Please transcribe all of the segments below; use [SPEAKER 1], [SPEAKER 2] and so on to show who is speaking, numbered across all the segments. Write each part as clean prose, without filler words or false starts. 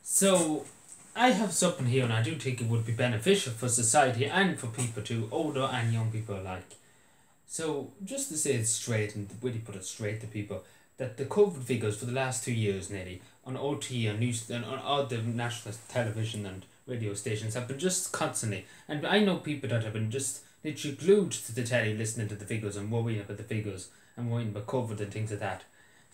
[SPEAKER 1] So, I have something here, and I do think it would be beneficial for society and for people too, older and young people alike. So, just to say it straight and really put it straight to people, that the COVID figures for the last 2 years nearly on OT and news and on all the national television and radio stations have been just constantly, and I know people that have been just literally glued to the telly listening to the figures and worrying about the figures and worrying about COVID and things like that.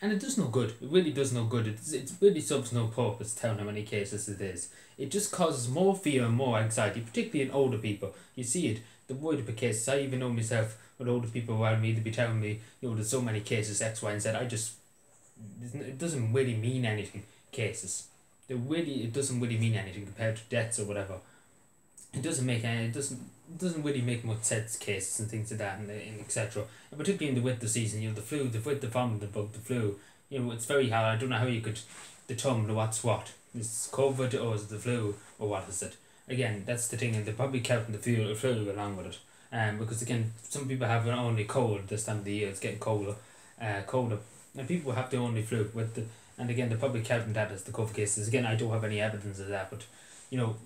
[SPEAKER 1] And it does no good. It really does no good. It really serves no purpose telling how many cases it is. It just causes more fear and more anxiety, particularly in older people. You see it, the worried about cases. I even know myself with older people around me, they'd be telling me, there's so many cases, X, Y, and Z. It doesn't really mean anything, cases. It doesn't really mean anything compared to deaths or whatever. It doesn't really make much sense, cases and things like that, and etc. And particularly in the winter season, the flu, the famine, the bug, the flu. It's very hard. I don't know how you could determine what's what. Is it COVID or is it the flu or what is it? Again, that's the thing, and they're probably counting the flu along with it. Because again, some people have an only cold this time of the year. It's getting colder, and people have the only flu and again they're probably counting that as the COVID cases. Again, I don't have any evidence of that, but you know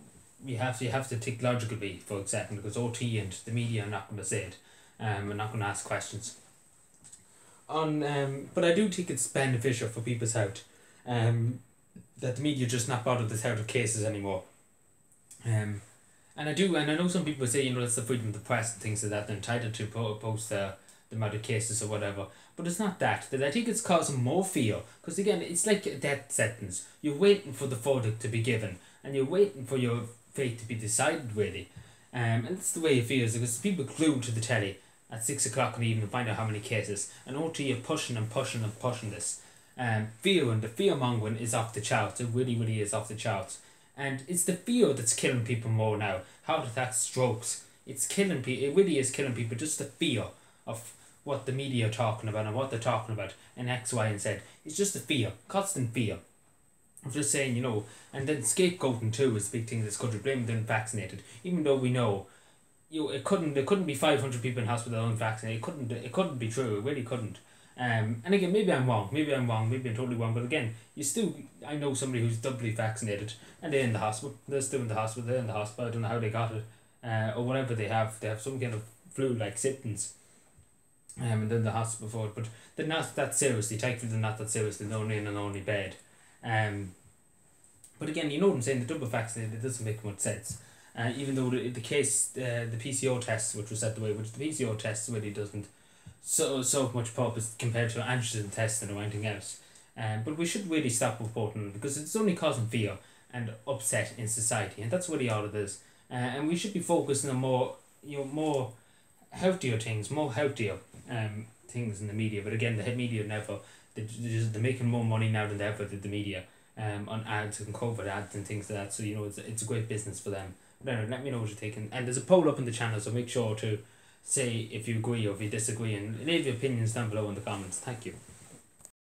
[SPEAKER 1] you have to think logically for a second, because OT and the media are not going to say it. We're not going to ask questions. But I do think it's beneficial for people's health. That the media just not bother to tell the cases anymore. And I know some people say that's the freedom of the press and things like that. They're entitled to post the amount of cases or whatever. But it's not that. That I think it's causing more fear. Because again, it's like a death sentence. You're waiting for the verdict to be given, and you're waiting for your fate to be decided, really. And that's the way it feels, because people glued to the telly at 6 o'clock in the evening to find out how many cases, and OT are pushing and pushing and pushing this. Fear and the fear mongering is off the charts. It really, really is off the charts. And it's the fear that's killing people more now. Heart attacks, strokes. It's killing people. It really is killing people. Just the fear of what the media are talking about and what they're talking about and X, Y, and Z. It's just the fear, constant fear. I'm just saying, and then scapegoating too is a big thing in this country, blaming the unvaccinated, even though we know, there couldn't be 500 people in hospital unvaccinated. It couldn't be true. It really couldn't. And again, maybe I'm wrong. Maybe I'm totally wrong. But again, I know somebody who's doubly vaccinated, and they're in the hospital. They're still in the hospital. They're in the hospital. I don't know how they got it, or whatever they have. They have some kind of flu-like symptoms. And then the hospital for it, but they're not that seriously. Thankfully, they're not that seriously. They're only in an only bed. But again, you know what I'm saying. The double vaccinated, it doesn't make much sense. Even though the PCR tests, which was set the way, which the PCR tests really doesn't so much purpose compared to antigen testing or anything else. But we should really stop reporting it, because it's only causing fear and upset in society, and that's really all it is. And we should be focusing on more healthier things, things in the media. But again, the media they're making more money now than they ever did, the media, on ads and COVID ads and things like that. So it's a great business for them. But anyway, let me know what you're thinking. And there's a poll up in the channel, so make sure to say if you agree or if you disagree, and leave your opinions down below in the comments. Thank you.